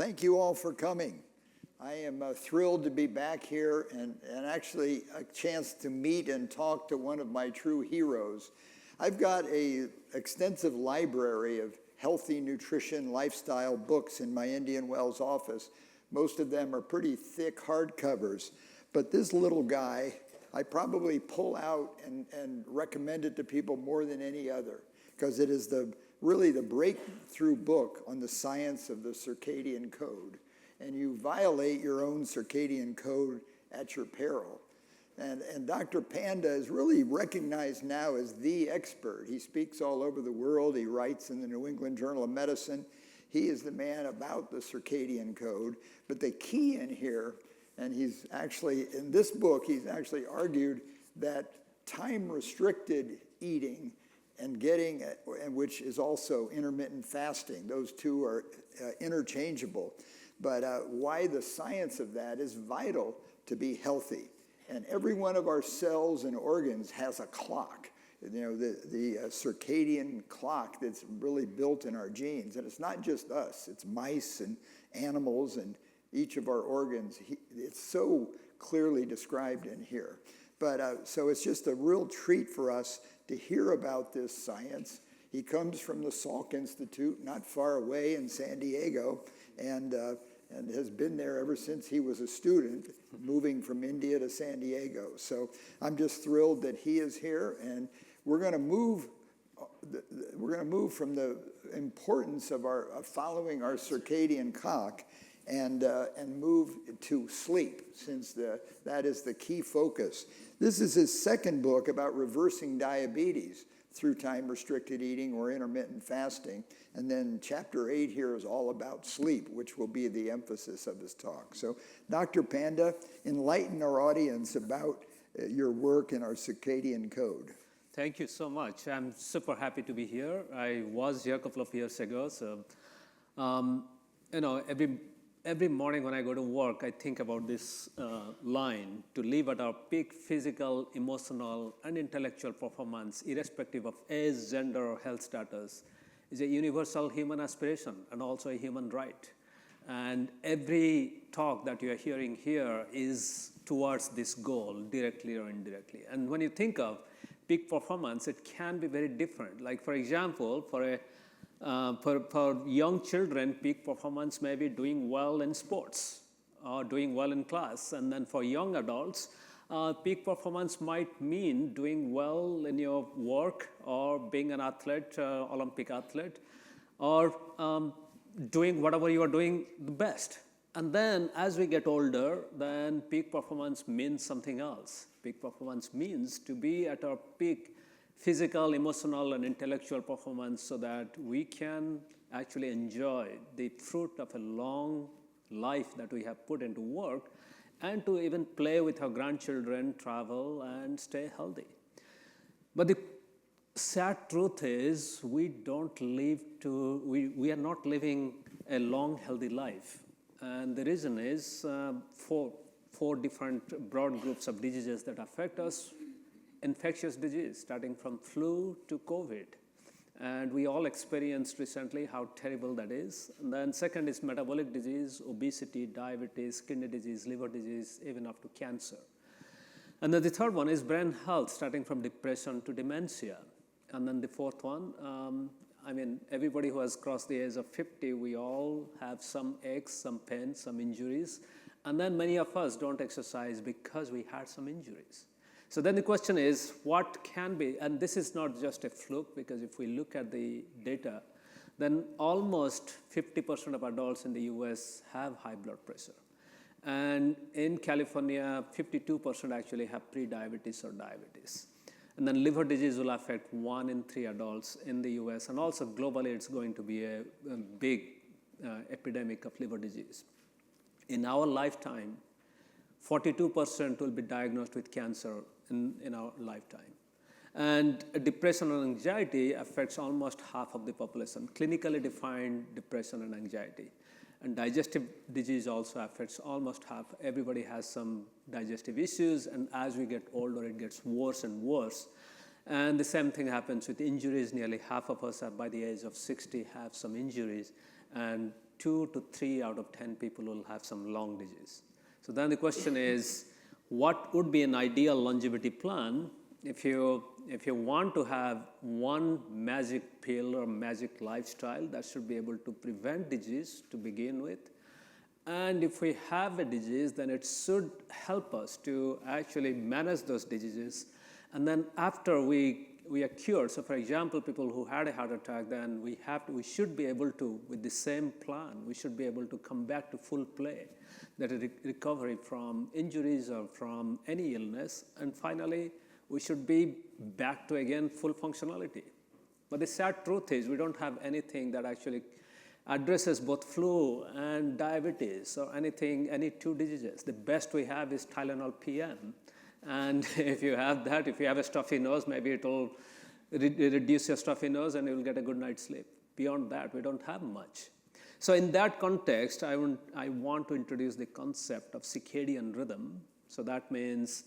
thank you all for coming. I am thrilled to be back here and actually a chance to meet and talk to one of my true heroes. I've got an extensive library of healthy nutrition lifestyle books in my Indian Wells office. Most of them are pretty thick hardcovers, but this little guy I probably pull out and recommend it to people more than any other, because it is really the breakthrough book on the science of the circadian code. And you violate your own circadian code at your peril. And Dr. Panda is really recognized now as the expert. He speaks all over the world. He writes in the New England Journal of Medicine. He is the man about the circadian code. But the key in here, and he's actually, in this book, he's actually argued that time-restricted eating and which is also intermittent fasting, those two are interchangeable. But why the science of that is vital to be healthy. And every one of our cells and organs has a clock, the circadian clock that's really built in our genes. And it's not just us, it's mice and animals and each of our organs. It's so clearly described in here. But so it's just a real treat for us to hear about this science. He comes from the Salk Institute, not far away in San Diego, and has been there ever since he was a student, moving from India to San Diego. So I'm just thrilled that he is here, and we're going to move from the importance of following our circadian clock and move to sleep, since that is the key focus. This is his second book about reversing diabetes through time-restricted eating or intermittent fasting. And then chapter 8 here is all about sleep, which will be the emphasis of his talk. So Dr. Panda, enlighten our audience about your work in our circadian code. Thank you so much. I'm super happy to be here. I was here a couple of years ago. So, every morning when I go to work, I think about this line: to live at our peak physical, emotional, and intellectual performance, irrespective of age, gender, or health status, is a universal human aspiration and also a human right. And every talk that you are hearing here is towards this goal, directly or indirectly. And when you think of peak performance, it can be very different. Like, for example, for young children, peak performance may be doing well in sports or doing well in class. And then for young adults, peak performance might mean doing well in your work or being an athlete, Olympic athlete, or doing whatever you are doing the best. And then as we get older, then peak performance means something else. Peak performance means to be at our peak physical, emotional, and intellectual performance so that we can actually enjoy the fruit of a long life that we have put into work, and to even play with our grandchildren, travel, and stay healthy. But the sad truth is we are not living a long, healthy life. And the reason is four different broad groups of diseases that affect us. Infectious disease, starting from flu to COVID. And we all experienced recently how terrible that is. And then second is metabolic disease, obesity, diabetes, kidney disease, liver disease, even up to cancer. And then the third one is brain health, starting from depression to dementia. And then the fourth one, everybody who has crossed the age of 50, we all have some aches, some pains, some injuries. And then many of us don't exercise because we had some injuries. So then the question is, what can be, and this is not just a fluke, because if we look at the data, then almost 50% of adults in the US have high blood pressure. And in California, 52% actually have pre-diabetes or diabetes. And then liver disease will affect 1 in 3 adults in the US, and also globally it's going to be a big epidemic of liver disease. In our lifetime, 42% will be diagnosed with cancer in our lifetime. And depression and anxiety affects almost half of the population, clinically defined depression and anxiety. And digestive disease also affects almost half. Everybody has some digestive issues, and as we get older, it gets worse and worse. And the same thing happens with injuries. Nearly half of us by the age of 60 have some injuries, and 2 to 3 out of 10 people will have some long disease. So then the question is, what would be an ideal longevity plan if you want to have one magic pill or magic lifestyle that should be able to prevent disease to begin with? And if we have a disease, then it should help us to actually manage those diseases. And then after we are cured, so for example, people who had a heart attack, then we should be able to, with the same plan, we should be able to come back to full play, that is recovery from injuries or from any illness. And finally, we should be back to, again, full functionality. But the sad truth is we don't have anything that actually addresses both flu and diabetes or anything, any two diseases. The best we have is Tylenol PM. And if you have that, if you have a stuffy nose, maybe it will reduce your stuffy nose and you will get a good night's sleep. Beyond that, we don't have much. So in that context, I want to introduce the concept of circadian rhythm. So that means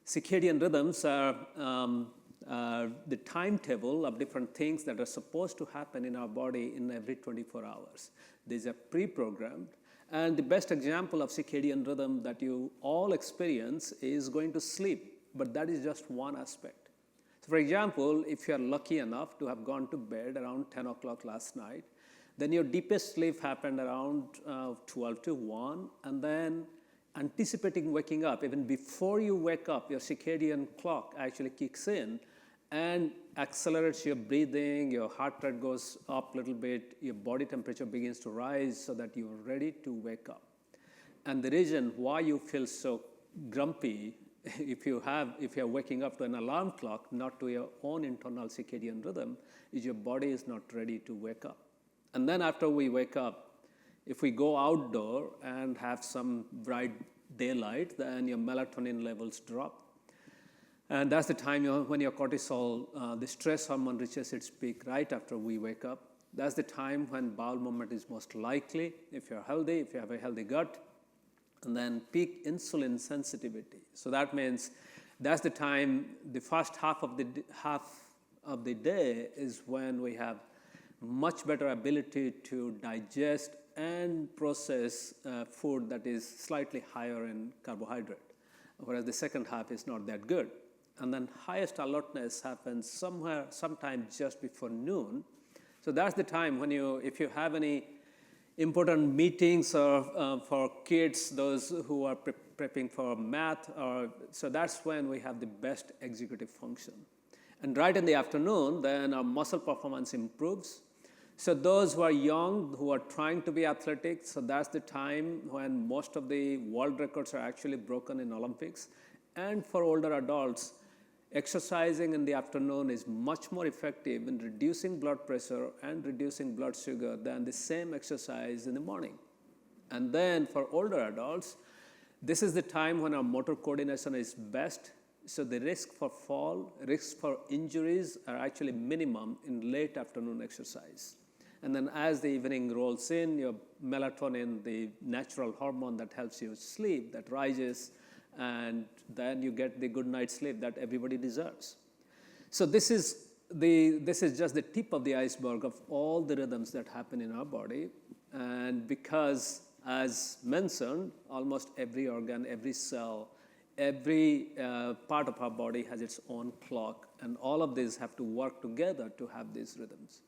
circadian rhythms are the timetable of different things that are supposed to happen in our body in every 24 hours. These are pre-programmed. And the best example of circadian rhythm that you all experience is going to sleep, but that is just one aspect. So for example, if you are lucky enough to have gone to bed around 10 o'clock last night, then your deepest sleep happened around 12 to 1, and then anticipating waking up, even before you wake up, your circadian clock actually kicks in and accelerates your breathing, your heart rate goes up a little bit, your body temperature begins to rise so that you're ready to wake up. And the reason why you feel so grumpy if you're waking up to an alarm clock, not to your own internal circadian rhythm, is your body is not ready to wake up. And then after we wake up, if we go outdoor and have some bright daylight, then your melatonin levels drop. And that's the time when your cortisol, the stress hormone, reaches its peak right after we wake up. That's the time when bowel movement is most likely, if you're healthy, if you have a healthy gut. And then peak insulin sensitivity. So that means that's the time, the first half of the day is when we have much better ability to digest and process food that is slightly higher in carbohydrate, whereas the second half is not that good. And then highest alertness happens sometime just before noon. So that's the time when if you have any important meetings or for kids, those who are prepping for math, so that's when we have the best executive function. And right in the afternoon, then our muscle performance improves. So those who are young, who are trying to be athletic, so that's the time when most of the world records are actually broken in Olympics. And for older adults, exercising in the afternoon is much more effective in reducing blood pressure and reducing blood sugar than the same exercise in the morning. And then for older adults, this is the time when our motor coordination is best. So the risk for fall, risks for injuries are actually minimum in late afternoon exercise. And then as the evening rolls in, your melatonin, the natural hormone that helps you sleep, that rises, and then you get the good night's sleep that everybody deserves. So this is just the tip of the iceberg of all the rhythms that happen in our body. And because, as mentioned, almost every organ, every cell, every part of our body has its own clock, and all of these have to work together to have these rhythms.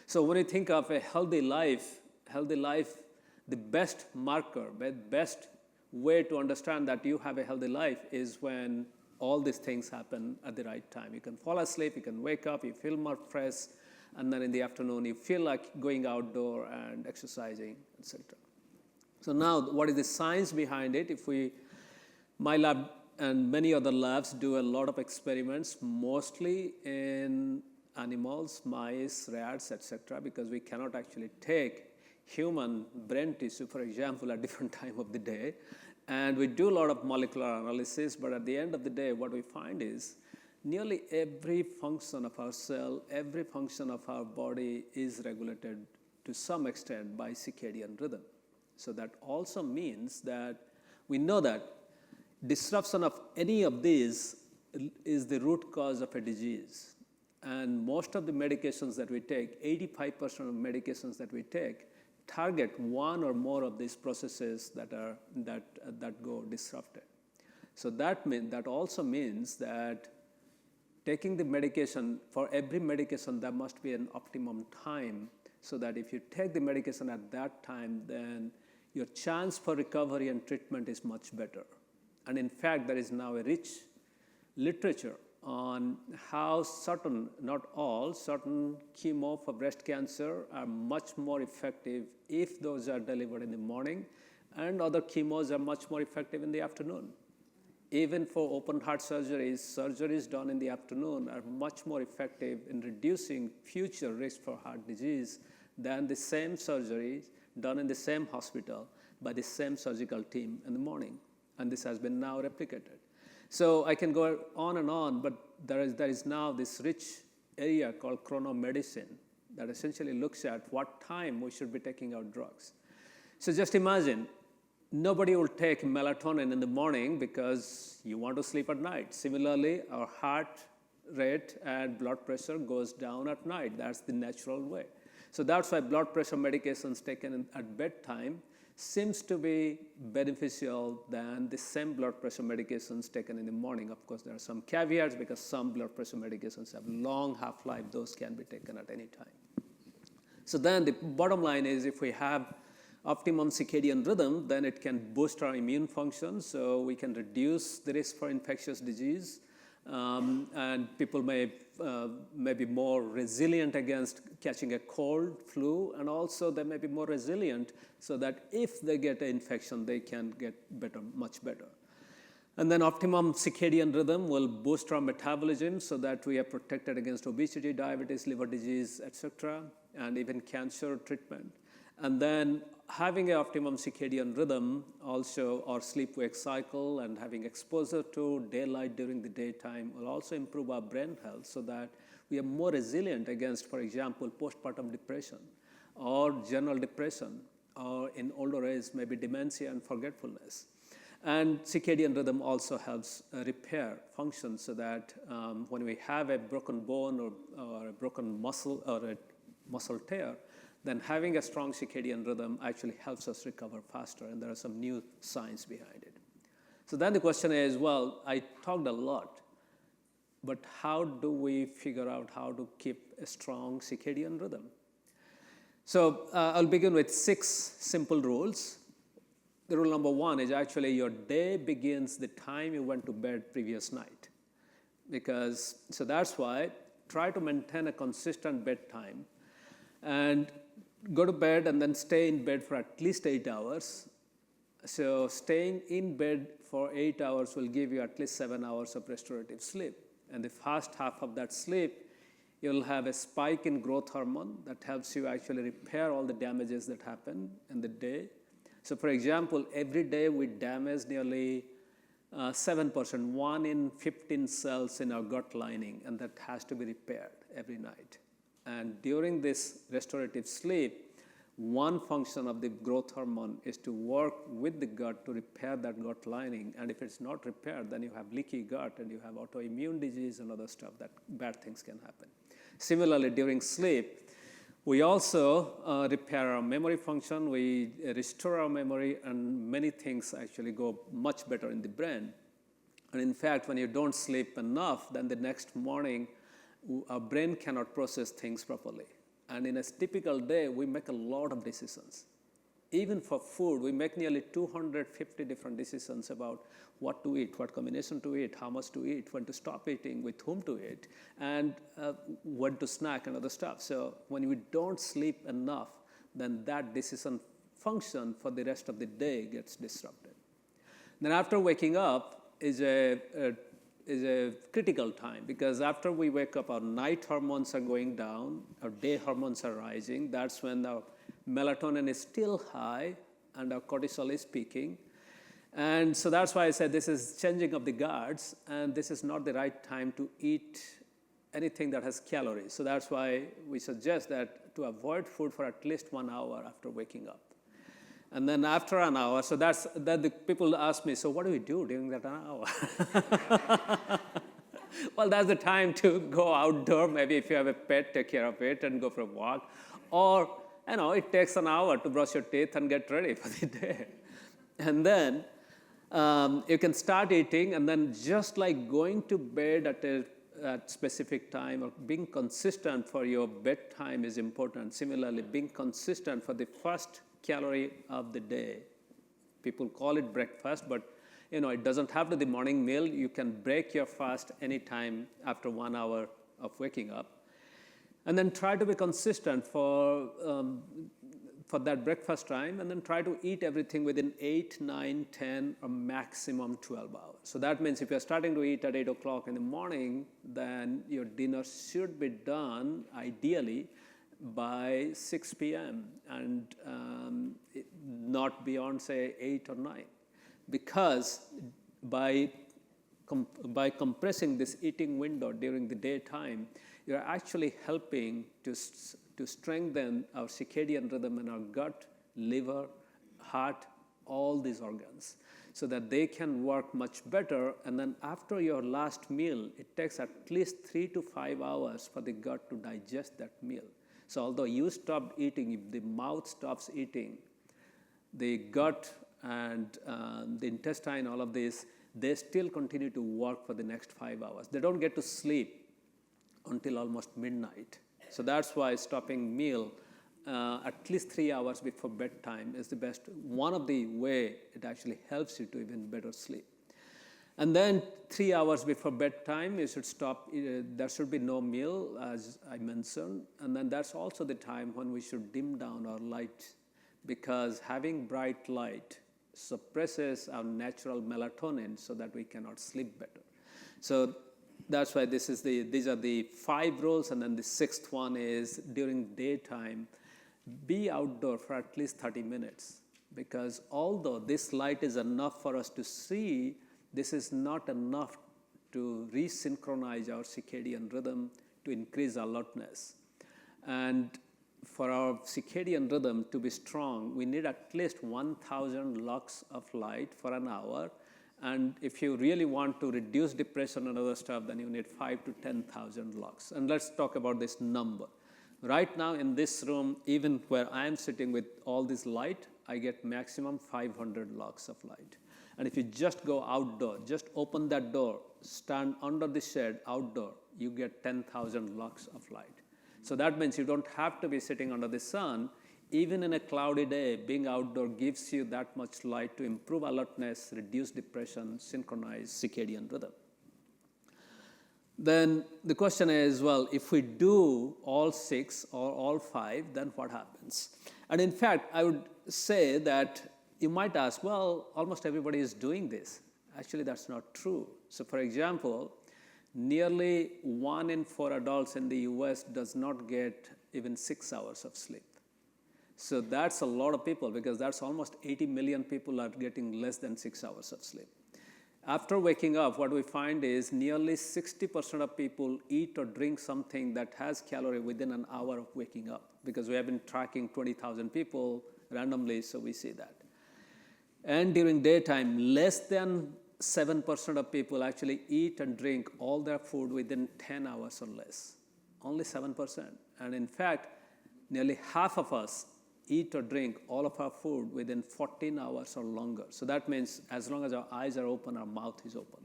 So when you think of a healthy life, the best marker, the best way to understand that you have a healthy life is when all these things happen at the right time. You can fall asleep, you can wake up, you feel more fresh, and then in the afternoon you feel like going outdoor and exercising, etc. So now, what is the science behind it? My lab and many other labs do a lot of experiments, mostly in animals, mice, rats, etc., because we cannot actually take human brain tissue, for example, at different time of the day. And we do a lot of molecular analysis, but at the end of the day, what we find is nearly every function of our cell, every function of our body is regulated to some extent by circadian rhythm. So that also means that we know that disruption of any of these is the root cause of a disease. And most of the medications that we take, 85% of medications that we take, target one or more of these processes that go disrupted. So that also means that taking the medication, for every medication, there must be an optimum time, so that if you take the medication at that time, then your chance for recovery and treatment is much better. And in fact, there is now a rich literature on how certain, not all, certain chemo for breast cancer are much more effective if those are delivered in the morning, and other chemos are much more effective in the afternoon. Even for open heart surgeries done in the afternoon are much more effective in reducing future risk for heart disease than the same surgeries done in the same hospital by the same surgical team in the morning. And this has been now replicated. So I can go on, but there is now this rich area called chronomedicine that essentially looks at what time we should be taking our drugs. So just imagine, nobody will take melatonin in the morning because you want to sleep at night. Similarly, our heart rate and blood pressure goes down at night. That's the natural way. So that's why blood pressure medications taken at bedtime seems to be beneficial than the same blood pressure medications taken in the morning. Of course, there are some caveats because some blood pressure medications have long half-life. Those can be taken at any time. So then the bottom line is, if we have optimum circadian rhythm, then it can boost our immune function, so we can reduce the risk for infectious disease, and people may be more resilient against catching a cold, flu, and also they may be more resilient so that if they get an infection, they can get better, much better. And then optimum circadian rhythm will boost our metabolism so that we are protected against obesity, diabetes, liver disease, etc., and even cancer treatment. And then having an optimum circadian rhythm also, or sleep-wake cycle, and having exposure to daylight during the daytime will also improve our brain health so that we are more resilient against, for example, postpartum depression or general depression, or in older age, maybe dementia and forgetfulness. And circadian rhythm also helps repair function so that when we have a broken bone or a broken muscle or a muscle tear, then having a strong circadian rhythm actually helps us recover faster, and there are some new science behind it. So then the question is, well, I talked a lot, but how do we figure out how to keep a strong circadian rhythm? So I'll begin with 6 simple rules. The rule number 1 is actually your day begins the time you went to bed previous night. So that's why try to maintain a consistent bedtime and go to bed and then stay in bed for at least 8 hours. So staying in bed for 8 hours will give you at least 7 hours of restorative sleep. And the first half of that sleep, you'll have a spike in growth hormone that helps you actually repair all the damages that happen in the day. So for example, every day we damage nearly 7%, 1 in 15 cells in our gut lining, and that has to be repaired every night. And during this restorative sleep, one function of the growth hormone is to work with the gut to repair that gut lining. And if it's not repaired, then you have leaky gut and you have autoimmune disease and other stuff, that bad things can happen. Similarly, during sleep, we also repair our memory function, we restore our memory, and many things actually go much better in the brain. And in fact, when you don't sleep enough, then the next morning, our brain cannot process things properly. And in a typical day, we make a lot of decisions. Even for food, we make nearly 250 different decisions about what to eat, what combination to eat, how much to eat, when to stop eating, with whom to eat, and when to snack and other stuff. So when we don't sleep enough, then that decision function for the rest of the day gets disrupted. Then after waking up is a critical time, because after we wake up, our night hormones are going down, our day hormones are rising. That's when our melatonin is still high and our cortisol is peaking. And so that's why I said this is changing of the guards, and this is not the right time to eat anything that has calories. So that's why we suggest that to avoid food for at least 1 hour after waking up. And then after an hour, so that the people ask me, so what do we do during that hour? Well, that's the time to go outdoor. Maybe if you have a pet, take care of it and go for a walk. Or it takes an hour to brush your teeth and get ready for the day. And then you can start eating, and then just like going to bed at a specific time or being consistent for your bedtime is important. Similarly, being consistent for the first calorie of the day. People call it breakfast, but it doesn't have to be the morning meal. You can break your fast anytime after 1 hour of waking up. And then try to be consistent for that breakfast time, and then try to eat everything within 8, 9, 10, or maximum 12 hours. So that means if you're starting to eat at 8 o'clock in the morning, then your dinner should be done, ideally, by 6 p.m. and not beyond, say, 8 or 9. Because by compressing this eating window during the daytime, you're actually helping to strengthen our circadian rhythm in our gut, liver, heart, all these organs, so that they can work much better. And then after your last meal, it takes at least 3 to 5 hours for the gut to digest that meal. So although you stopped eating, if the mouth stops eating, the gut and the intestine, all of this, they still continue to work for the next 5 hours. They don't get to sleep until almost midnight. So that's why stopping meal at least 3 hours before bedtime is the best. One of the way it actually helps you to even better sleep. And then 3 hours before bedtime, you should stop. There should be no meal, as I mentioned. And then that's also the time when we should dim down our light, because having bright light suppresses our natural melatonin so that we cannot sleep better. So that's why these are the 5 rules, and then the 6th one is during daytime, be outdoor for at least 30 minutes. Because although this light is enough for us to see, this is not enough to resynchronize our circadian rhythm to increase alertness. And for our circadian rhythm to be strong, we need at least 1,000 lux of light for an hour. And if you really want to reduce depression and other stuff, then you need 5,000 to 10,000 lux. And let's talk about this number. Right now in this room, even where I am sitting with all this light, I get maximum 500 lux of light. And if you just go outdoor, just open that door, stand under the shade outdoor, you get 10,000 lux of light. So that means you don't have to be sitting under the sun. Even in a cloudy day, being outdoor gives you that much light to improve alertness, reduce depression, synchronize circadian rhythm. Then the question is, well, if we do all 6 or all 5, then what happens? And in fact, I would say that you might ask, well, almost everybody is doing this. Actually, that's not true. So for example, nearly 1 in 4 adults in the US does not get even 6 hours of sleep. So that's a lot of people, because that's almost 80 million people are getting less than 6 hours of sleep. After waking up, what we find is nearly 60% of people eat or drink something that has calorie within an hour of waking up, because we have been tracking 20,000 people randomly, so we see that. And during daytime, less than 7% of people actually eat and drink all their food within 10 hours or less. Only 7%. And in fact, nearly half of us eat or drink all of our food within 14 hours or longer. So that means as long as our eyes are open, our mouth is open.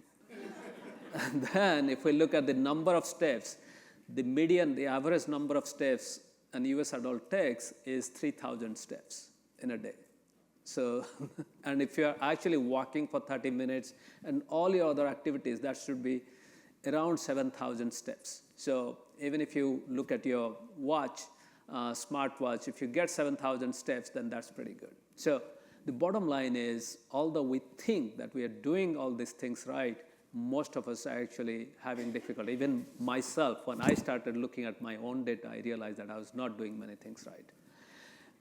And then if we look at the number of steps, the average number of steps an US adult takes is 3,000 steps in a day. So, and if you're actually walking for 30 minutes and all your other activities, that should be around 7,000 steps. So even if you look at your watch, smartwatch, if you get 7,000 steps, then that's pretty good. So the bottom line is, although we think that we are doing all these things right, most of us are actually having difficulty. Even myself, when I started looking at my own data, I realized that I was not doing many things right.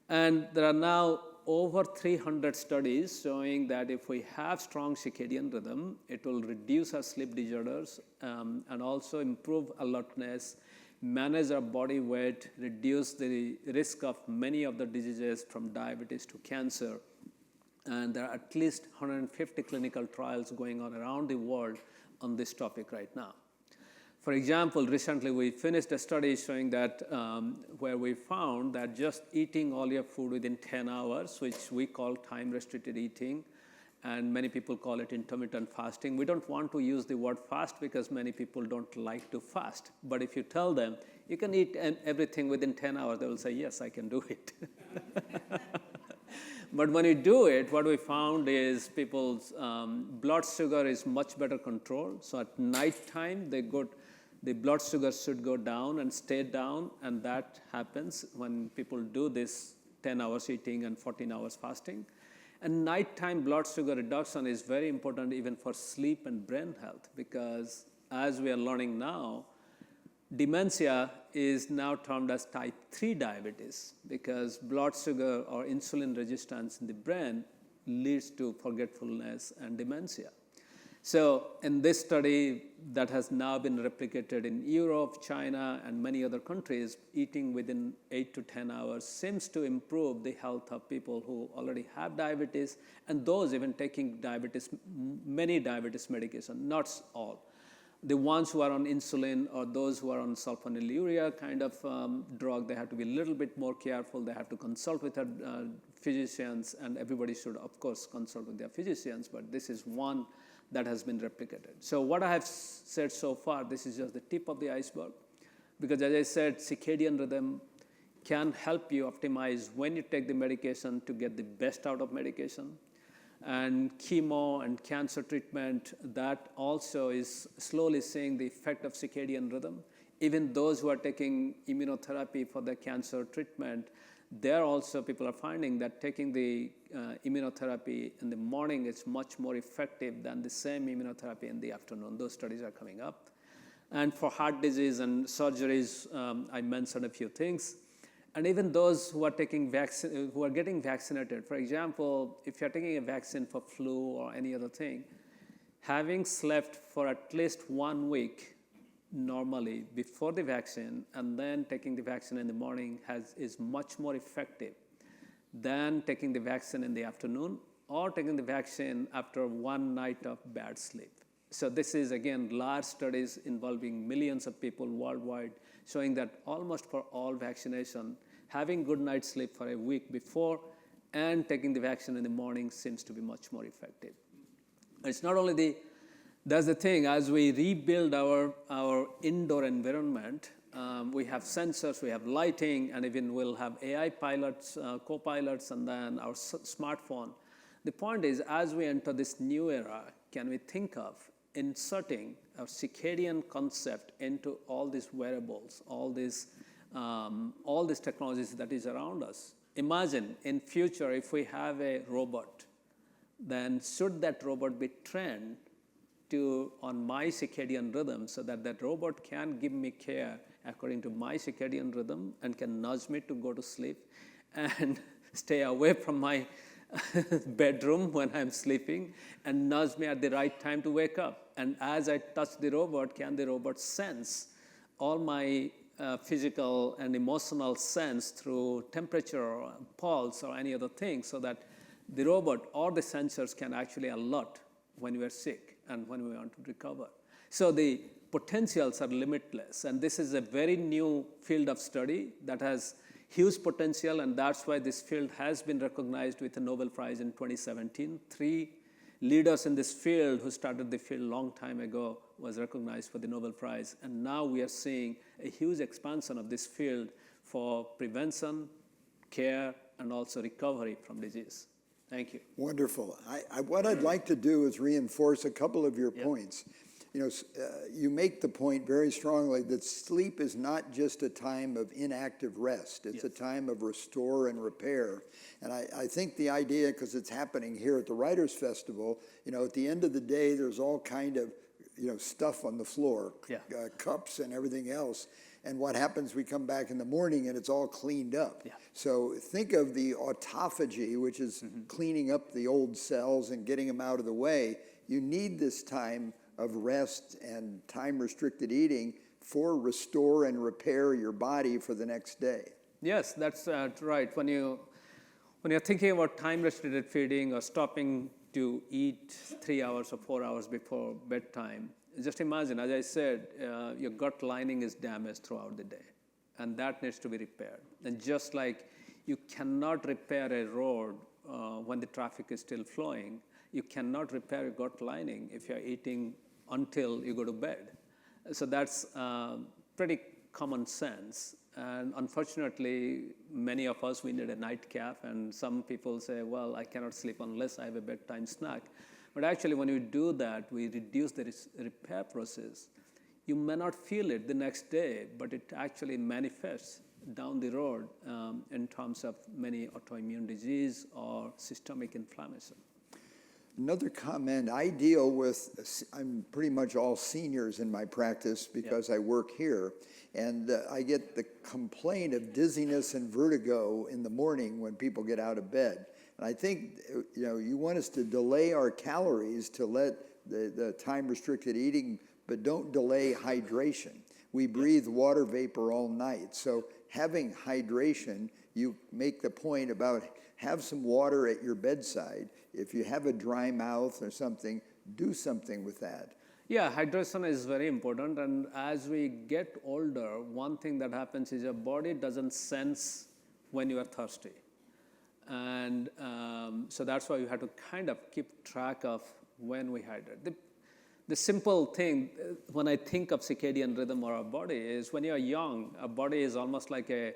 And there are now over 300 studies showing that if we have strong circadian rhythm, it will reduce our sleep disorders and also improve alertness, manage our body weight, reduce the risk of many of the diseases from diabetes to cancer. And there are at least 150 clinical trials going on around the world on this topic right now. For example, recently we finished a study showing that where we found that just eating all your food within 10 hours, which we call time-restricted eating, and many people call it intermittent fasting. We don't want to use the word fast because many people don't like to fast. But if you tell them, you can eat everything within 10 hours, they will say, yes, I can do it. But when you do it, what we found is people's blood sugar is much better controlled. So at nighttime, the blood sugar should go down and stay down, and that happens when people do this 10 hours eating and 14 hours fasting. And nighttime blood sugar reduction is very important even for sleep and brain health, because as we are learning now, dementia is now termed as type 3 diabetes, because blood sugar or insulin resistance in the brain leads to forgetfulness and dementia. So in this study that has now been replicated in Europe, China, and many other countries, eating within 8 to 10 hours seems to improve the health of people who already have diabetes, and those even taking many diabetes medication, not all. The ones who are on insulin or those who are on sulfonylurea kind of drug, they have to be a little bit more careful. They have to consult with their physicians, and everybody should, of course, consult with their physicians, but this is one that has been replicated. So what I have said so far, this is just the tip of the iceberg, because as I said, circadian rhythm can help you optimize when you take the medication to get the best out of medication. And chemo and cancer treatment, that also is slowly seeing the effect of circadian rhythm. Even those who are taking immunotherapy for the cancer treatment, there also people are finding that taking the immunotherapy in the morning is much more effective than the same immunotherapy in the afternoon. Those studies are coming up. And for heart disease and surgeries, I mentioned a few things. And even those who are getting vaccinated, for example, if you're taking a vaccine for flu or any other thing, having slept for at least 1 week normally before the vaccine and then taking the vaccine in the morning is much more effective than taking the vaccine in the afternoon or taking the vaccine after 1 night of bad sleep. So this is, again, large studies involving millions of people worldwide, showing that almost for all vaccination, having good night's sleep for a week before and taking the vaccine in the morning seems to be much more effective. It's not only that's the thing, as we rebuild our indoor environment, we have sensors, we have lighting, and even we'll have AI pilots, co-pilots, and then our smartphone. The point is, as we enter this new era, can we think of inserting a circadian concept into all these wearables, all these technologies that is around us? Imagine in future if we have a robot, then should that robot be trained on my circadian rhythm so that that robot can give me care according to my circadian rhythm and can nudge me to go to sleep and stay away from my bedroom when I'm sleeping and nudge me at the right time to wake up. And as I touch the robot, can the robot sense all my physical and emotional sense through temperature or pulse or any other thing, so that the robot or the sensors can actually alert when we are sick and when we want to recover. So the potentials are limitless, and this is a very new field of study that has huge potential, and that's why this field has been recognized with a Nobel Prize in 2017. 3 leaders in this field who started the field a long time ago was recognized for the Nobel Prize, and now we are seeing a huge expansion of this field for prevention, care, and also recovery from disease. Thank you. Wonderful. What I'd like to do is reinforce a couple of your points. You make the point very strongly that sleep is not just a time of inactive rest. It's a time of restore and repair. And I think the idea, because it's happening here at the Writers' Festival, at the end of the day, there's all kind of, stuff on the floor, cups and everything else. And what happens, we come back in the morning and it's all cleaned up. Yeah. So think of the autophagy, which is cleaning up the old cells and getting them out of the way. You need this time of rest and time-restricted eating for restore and repair your body for the next day. Yes, that's right. When you're thinking about time-restricted feeding or stopping to eat 3 hours or 4 hours before bedtime, Just imagine, as I said, your gut lining is damaged throughout the day, and that needs to be repaired. And just like you cannot repair a road when the traffic is still flowing, you cannot repair your gut lining if you're eating until you go to bed. So that's pretty common sense. And unfortunately, many of us, we need a nightcap, and some people say, well, I cannot sleep unless I have a bedtime snack. But actually, when you do that, we reduce the repair process. You may not feel it the next day, but it actually manifests down the road in terms of many autoimmune disease or systemic inflammation. Another comment, I deal with, I'm pretty much all seniors in my practice because I work here, and I get the complaint of dizziness and vertigo in the morning when people get out of bed. And I think, you want us to delay our calories to let the time-restricted eating, but don't delay hydration. We breathe water vapor all night, so having hydration, you make the point about have some water at your bedside. If you have a dry mouth or something, do something with that. Yeah, hydration is very important, and as we get older, one thing that happens is your body doesn't sense when you are thirsty. And so that's why you have to kind of keep track of when we hydrate. The simple thing, when I think of circadian rhythm or our body, is when you're young, our body is almost like a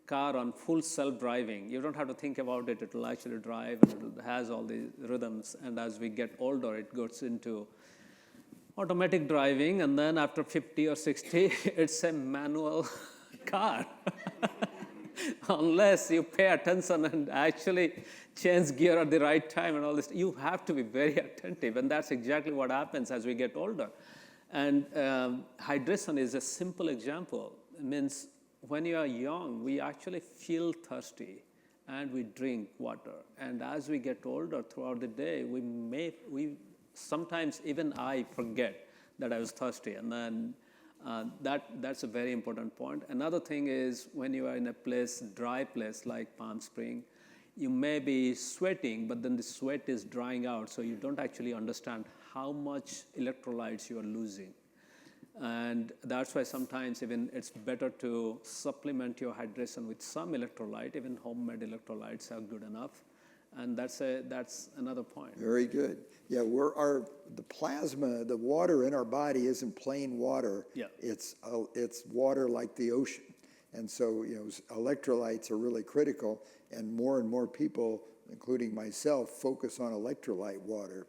car on full self-driving. You don't have to think about it. It will actually drive, and it has all these rhythms. And as we get older, it goes into automatic driving. And then after 50 or 60, it's a manual car. Unless you pay attention and actually change gear at the right time and all this, you have to be very attentive. And that's exactly what happens as we get older. And hydration is a simple example. It means when you are young, we actually feel thirsty and we drink water. And as we get older throughout the day, we sometimes even I forget that I was thirsty. And then that's a very important point. Another thing is when you are in a dry place like Palm Spring, you may be sweating, but then the sweat is drying out, so you don't actually understand how much electrolytes you are losing. And that's why sometimes even it's better to supplement your hydration with some electrolyte. Even homemade electrolytes are good enough. And that's another point. Very good. Yeah, the plasma, the water in our body isn't plain water. Yeah. It's water like the ocean. And so, electrolytes are really critical, and more people, including myself, focus on electrolyte water.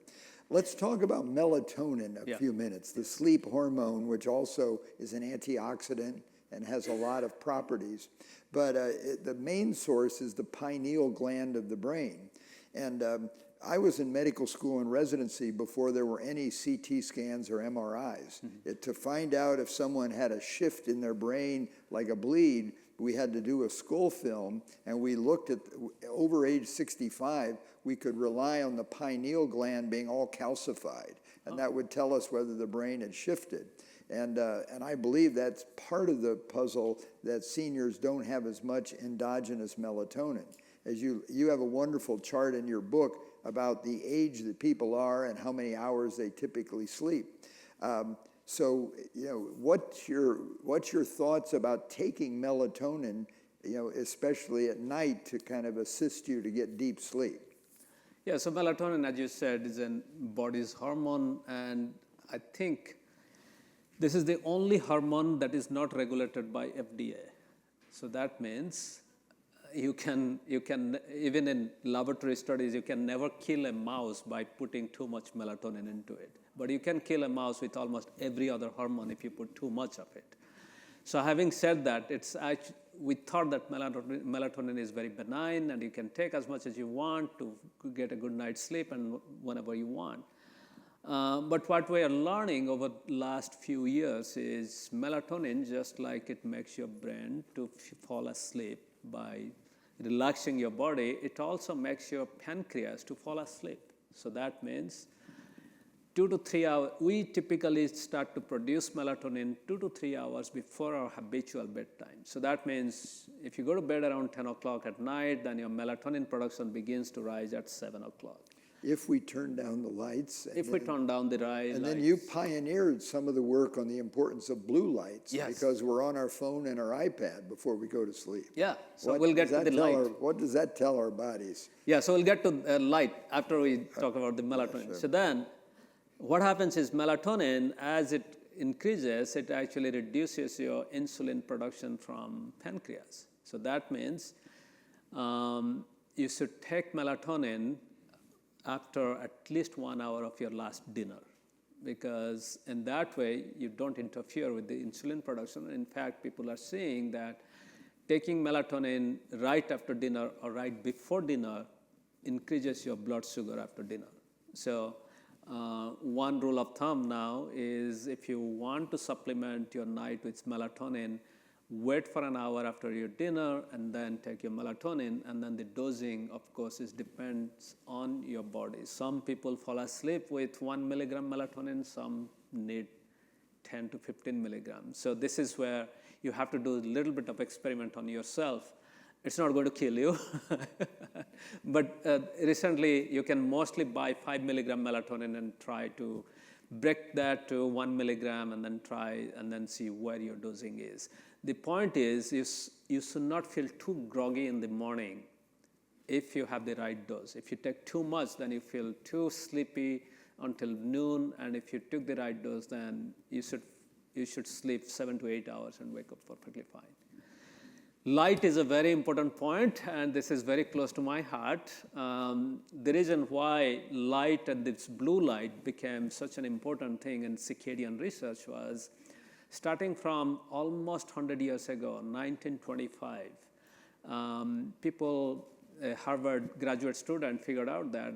Let's talk about melatonin a few minutes, the sleep hormone, which also is an antioxidant and has a lot of properties. But the main source is the pineal gland of the brain. And I was in medical school and residency before there were any CT scans or MRIs. To find out if someone had a shift in their brain, like a bleed, we had to do a skull film, and we looked at, over age 65, we could rely on the pineal gland being all calcified, and that would tell us whether the brain had shifted. And I believe that's part of the puzzle, that seniors don't have as much endogenous melatonin. As you have a wonderful chart in your book about the age that people are and how many hours they typically sleep. So, what's your thoughts about taking melatonin, especially at night, to kind of assist you to get deep sleep? Yeah, so melatonin, as you said, is a body's hormone, and I think this is the only hormone that is not regulated by FDA. So that means you can even in laboratory studies, you can never kill a mouse by putting too much melatonin into it. But you can kill a mouse with almost every other hormone if you put too much of it. So having said that, we thought that melatonin is very benign, and you can take as much as you want to get a good night's sleep and whenever you want. But what we are learning over the last few years is melatonin, just like it makes your brain to fall asleep by relaxing your body, it also makes your pancreas to fall asleep. So that means 2 to 3 hours, we typically start to produce melatonin 2 to 3 hours before our habitual bedtime. So that means if you go to bed around 10 o'clock at night, then your melatonin production begins to rise at 7 o'clock. if we turn down the lights. If we turn down the lights. And then you pioneered some of the work on the importance of blue lights. Yes. Because we're on our phone and our iPad before we go to sleep. Yeah, so we'll get to the light. What does that tell our bodies? Yeah, so we'll get to light after we talk about the melatonin. Sure. So then, what happens is melatonin, as it increases, it actually reduces your insulin production from pancreas. So that means you should take melatonin after at least 1 hour of your last dinner, because in that way you don't interfere with the insulin production. In fact, people are saying that taking melatonin right after dinner or right before dinner increases your blood sugar after dinner. So one rule of thumb now is, if you want to supplement your night with melatonin, wait for an hour after your dinner and then take your melatonin, and then the dosing, of course, depends on your body. Some people fall asleep with 1 milligram melatonin, some need 10 to 15 milligrams. So this is where you have to do a little bit of experiment on yourself. It's not going to kill you. But recently, you can mostly buy 5 milligram melatonin and try to break that to 1 milligram and then try and then see where your dosing is. The point is, you should not feel too groggy in the morning if you have the right dose. If you take too much, then you feel too sleepy until noon, and if you took the right dose, then you should sleep 7 to 8 hours and wake up perfectly fine. Light is a very important point, and this is very close to my heart. The reason why light and this blue light became such an important thing in circadian research was, starting from almost 100 years ago, 1925, a Harvard graduate student figured out that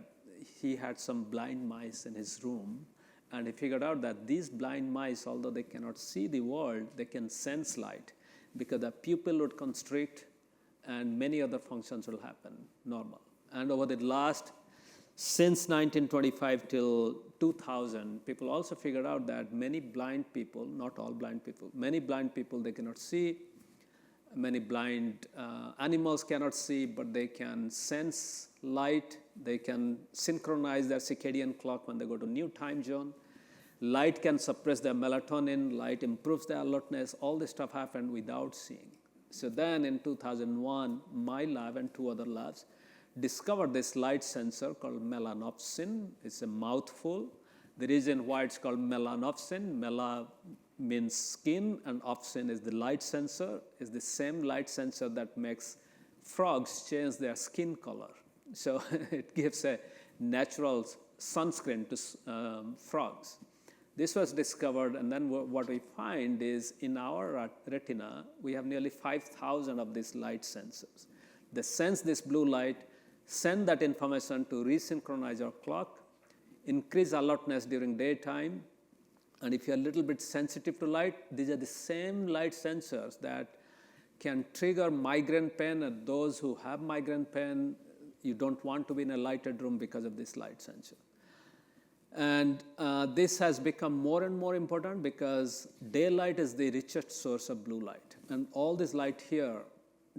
he had some blind mice in his room, and he figured out that these blind mice, although they cannot see the world, they can sense light, because the pupil would constrict and many other functions will happen normal. And over the since 1925 till 2000, people also figured out that many blind people, not all blind people, many blind people, they cannot see. Many blind animals cannot see, but they can sense light. They can synchronize their circadian clock when they go to new time zone. Light can suppress their melatonin. Light improves their alertness. All this stuff happened without seeing. So then in 2001, my lab and 2 other labs discovered this light sensor called melanopsin. It's a mouthful. The reason why it's called melanopsin, mela means skin, and opsin is the light sensor. It's the same light sensor that makes frogs change their skin color. So it gives a natural sunscreen to frogs. This was discovered, and then what we find is, in our retina, we have nearly 5,000 of these light sensors. They sense this blue light, send that information to resynchronize our clock, increase alertness during daytime, and if you're a little bit sensitive to light, these are the same light sensors that can trigger migraine pain, and those who have migraine pain, you don't want to be in a lighted room because of this light sensor. And this has become more and more important because daylight is the richest source of blue light. And all this light here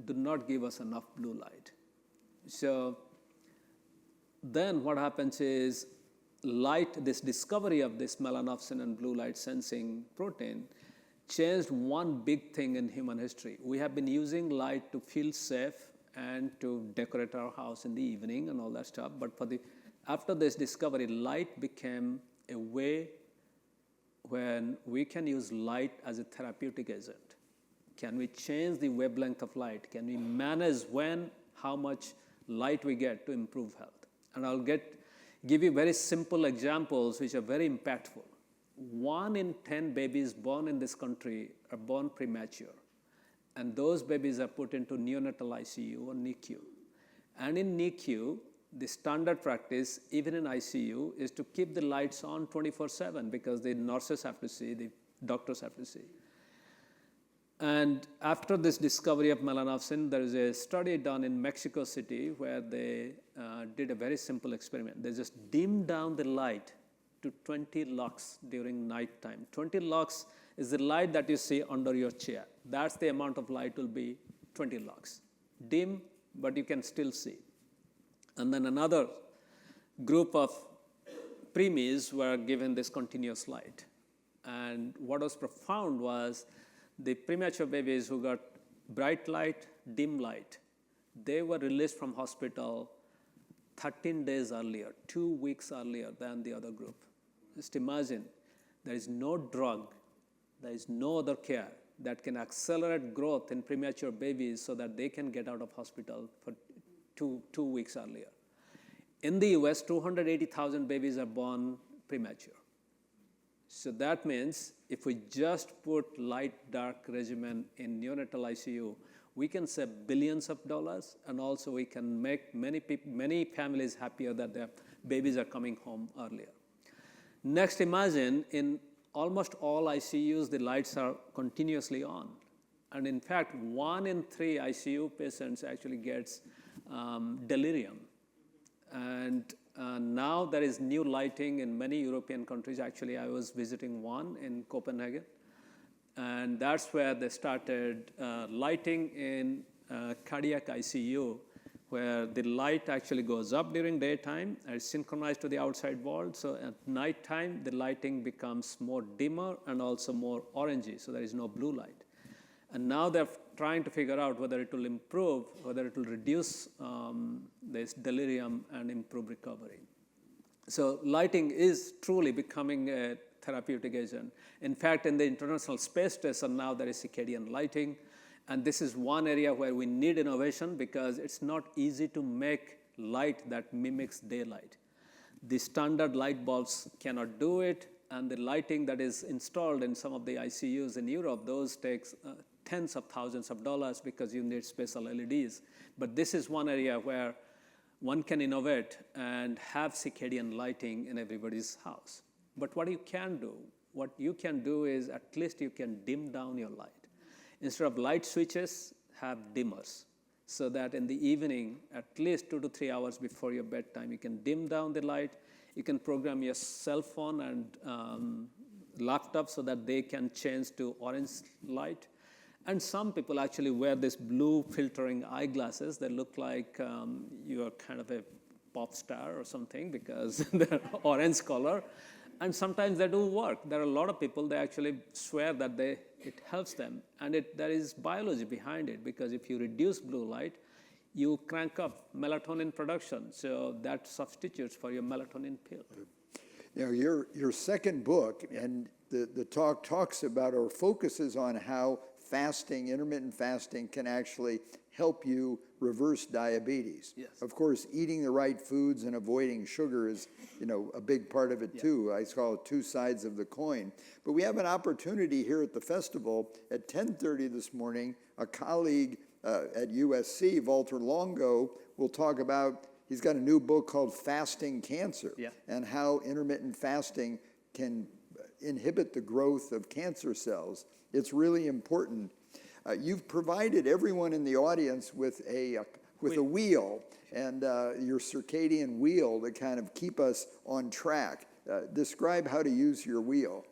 do not give us enough blue light. So then what happens is, light, this discovery of this melanopsin and blue light sensing protein changed one big thing in human history. We have been using light to feel safe and to decorate our house in the evening and all that stuff. But after this discovery, light became a way when we can use light as a therapeutic agent. Can we change the wavelength of light? Can we manage how much light we get to improve health? And I'll give you very simple examples which are very impactful. 1 in 10 babies born in this country are born premature. And those babies are put into neonatal ICU or NICU. And in NICU, the standard practice, even in ICU, is to keep the lights on 24/7 because the nurses have to see, the doctors have to see. And after this discovery of melanopsin, there is a study done in Mexico City where they did a very simple experiment. They just dimmed down the light to 20 lux during night time. 20 lux is the light that you see under your chair. That's the amount of light will be 20 lux. Dim, but you can still see. And then another group of preemies were given this continuous light. And what was profound was the premature babies who got bright light, dim light, they were released from hospital 13 days earlier, 2 weeks earlier than the other group. Just imagine, there is no drug, there is no other care that can accelerate growth in premature babies so that they can get out of hospital for two weeks earlier. In the US, 280,000 babies are born premature. So that means if we just put light-dark regimen in neonatal ICU, we can save billions of dollars, and also we can make many families happier that their babies are coming home earlier. Next, imagine in almost all ICUs, the lights are continuously on. And in fact, 1 in 3 ICU patients actually gets delirium. And now there is new lighting in many European countries. Actually, I was visiting one in Copenhagen. And that's where they started lighting in cardiac ICU, where the light actually goes up during daytime and is synchronized to the outside world. So at nighttime, the lighting becomes more dimmer and also more orangey, so there is no blue light. And now they're trying to figure out whether it will improve, whether it will reduce this delirium and improve recovery. So lighting is truly becoming a therapeutic agent. In fact, in the International Space Station now there is circadian lighting. And this is one area where we need innovation because it's not easy to make light that mimics daylight. The standard light bulbs cannot do it, and the lighting that is installed in some of the ICUs in Europe, those takes tens of thousands of dollars because you need special LEDs. But this is one area where one can innovate and have circadian lighting in everybody's house. But what you can do is at least you can dim down your light. Instead of light switches, have dimmers, so that in the evening, at least 2 to 3 hours before your bedtime, you can dim down the light. You can program your cell phone and laptop so that they can change to orange light. And some people actually wear this blue filtering eyeglasses that look like you're kind of a pop star or something because they're orange color. And sometimes they do work. There are a lot of people, they actually swear that it helps them. And there is biology behind it, because if you reduce blue light, you crank up melatonin production. So that substitutes for your melatonin pill. You know, your second book, and the talk talks about or focuses on how fasting, intermittent fasting, can actually help you reverse diabetes. Yes. Of course, eating the right foods and avoiding sugar is, a big part of it too. I call it 2 sides of the coin. But we have an opportunity here at the festival at 10:30 this morning. A colleague at USC, Walter Longo, will talk about, he's got a new book called Fasting Cancer, and how intermittent fasting can inhibit the growth of cancer cells. It's really important. You've provided everyone in the audience with a wheel, and your circadian wheel to kind of keep us on track. Describe how to use your wheel.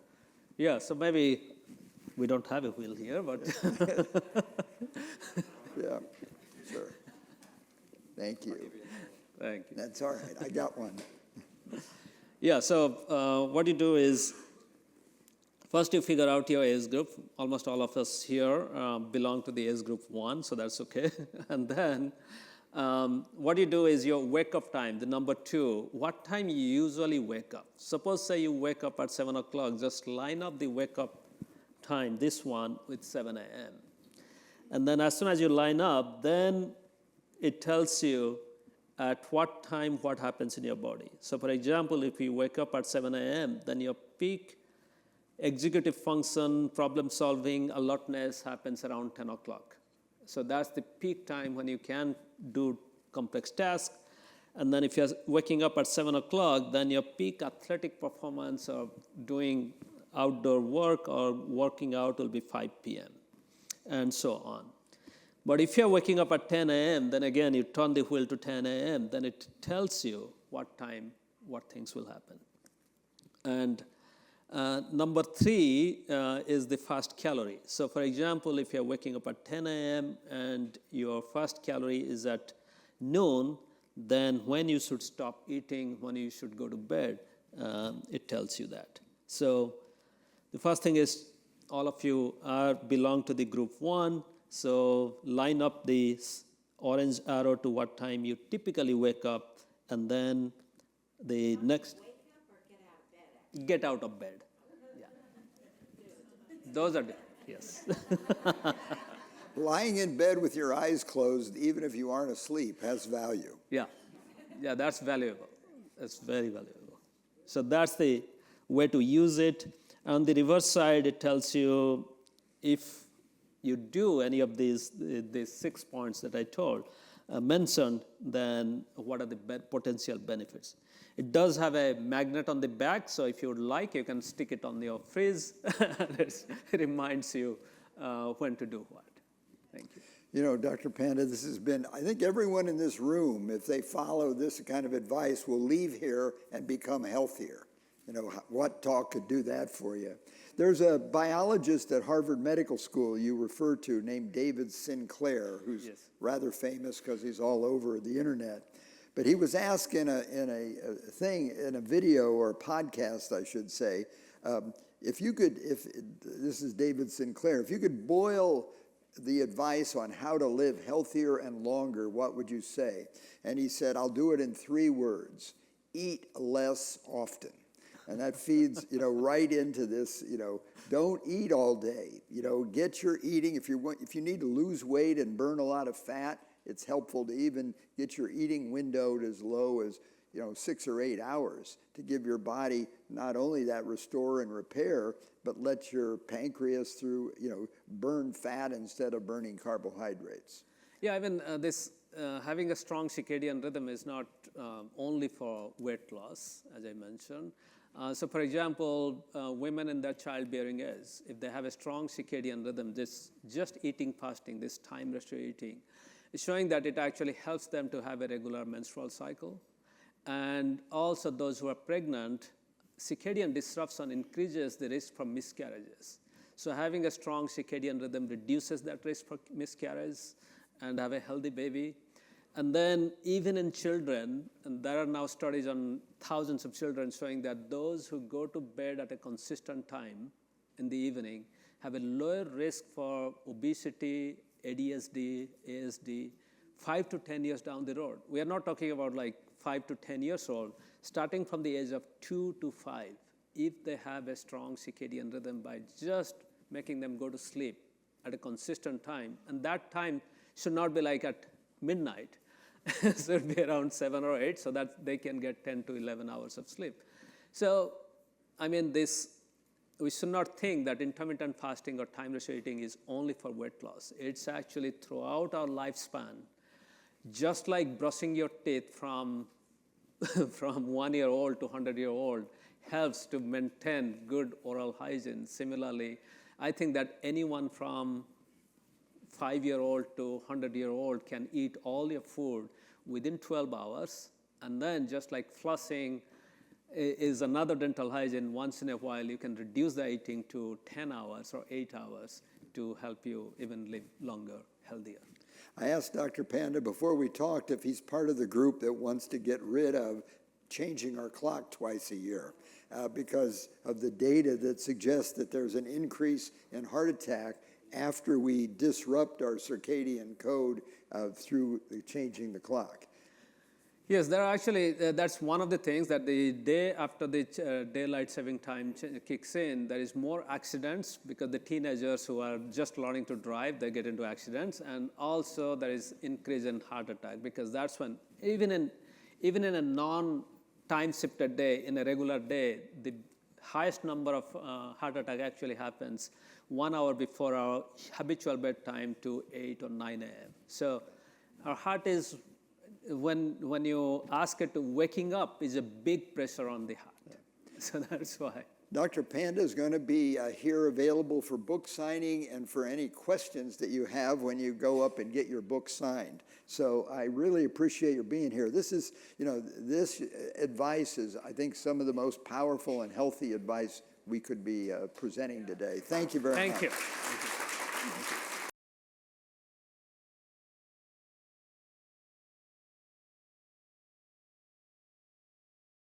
Yeah, so maybe we don't have a wheel here, but yeah, sure. Thank you. Thank you. That's all right. I got one. Yeah, so what you do is, first you figure out your age group. Almost all of us here belong to the age group 1, so that's okay. And then what you do is your wake-up time, the number 2, what time you usually wake up. Suppose, say, you wake up at 7 o'clock, just line up the wake-up time, this one, with 7 a.m. And then as soon as you line up, then it tells you at what time what happens in your body. So for example, if you wake up at 7 a.m., then your peak executive function, problem solving, alertness happens around 10 o'clock. So that's the peak time when you can do complex tasks. And then if you're waking up at 7 o'clock, then your peak athletic performance or doing outdoor work or working out will be 5 p.m. and so on. But if you're waking up at 10 a.m., then again, you turn the wheel to 10 a.m., then it tells you what time, what things will happen. And number 3 is the fast calorie. So for example, if you're waking up at 10 a.m. and your fast calorie is at noon, then when you should stop eating, when you should go to bed, it tells you that. So the first thing is all of you belong to the group 1, so line up the orange arrow to what time you typically wake up, and then the next... Wake up or Get out of bed. Yeah. Those are yes. Lying in bed with your eyes closed, even if you aren't asleep, has value. Yeah, that's valuable. That's very valuable. So that's the way to use it. On the reverse side, it tells you if you do any of these 6 points that I mentioned, then what are the potential benefits. It does have a magnet on the back, so if you would like, you can stick it on your fridge. It reminds you when to do what. Thank you. You know, Dr. Panda, this has been, I think everyone in this room, if they follow this kind of advice, will leave here and become healthier. You know, what talk could do that for you? There's a biologist at Harvard Medical School you refer to named David Sinclair, who's rather famous because he's all over the internet. But he was asked in a video or a podcast, I should say, if this is David Sinclair, if you could boil the advice on how to live healthier and longer, what would you say? And he said, I'll do it in 3 words: eat less often. And that feeds, right into this, don't eat all day. Get your eating. If you need to lose weight and burn a lot of fat, it's helpful to even get your eating window as low as, 6 or 8 hours to give your body not only that restore and repair, but let your pancreas burn fat instead of burning carbohydrates. Yeah, even having a strong circadian rhythm is not only for weight loss, as I mentioned. So, for example, women in their childbearing age, if they have a strong circadian rhythm, just eating fasting, this time-restricted eating, is showing that it actually helps them to have a regular menstrual cycle. And also those who are pregnant, circadian disruption increases the risk for miscarriages. So having a strong circadian rhythm reduces that risk for miscarriage and have a healthy baby. And then even in children, and there are now studies on thousands of children showing that those who go to bed at a consistent time in the evening have a lower risk for obesity, ADHD, ASD, 5 to 10 years down the road. We are not talking about like 5 to 10 years old, starting from the age of 2 to 5, if they have a strong circadian rhythm by just making them go to sleep at a consistent time. And that time should not be like at midnight. It should be around 7 or 8 so that they can get 10 to 11 hours of sleep. So, I mean, we should not think that intermittent fasting or time-restricted eating is only for weight loss. It's actually throughout our lifespan. Just like brushing your teeth from 1-year-old to 100-year-old helps to maintain good oral hygiene. Similarly, I think that anyone from 5-year-old to 100-year-old can eat all your food within 12 hours, and then just like flossing is another dental hygiene, once in a while you can reduce the eating to 10 hours or 8 hours to help you even live longer, healthier. I asked Dr. Panda before we talked if he's part of the group that wants to get rid of changing our clock twice a year because of the data that suggests that there's an increase in heart attack after we disrupt our circadian code through changing the clock. Yes, there are actually, that's one of the things that the day after the daylight saving time kicks in, there is more accidents because the teenagers who are just learning to drive, they get into accidents. And also there is increase in heart attack because that's when, even in a non-time shifted day, in a regular day, the highest number of heart attack actually happens 1 hour before our habitual bedtime to 8 or 9 a.m. So our heart is, when you ask it to waking up, is a big pressure on the heart. Yeah. So that's why. Dr. Panda is going to be here available for book signing and for any questions that you have when you go up and get your book signed. So I really appreciate your being here. This is, this advice is, I think, some of the most powerful and healthy advice we could be presenting today. Thank you very much. Thank you.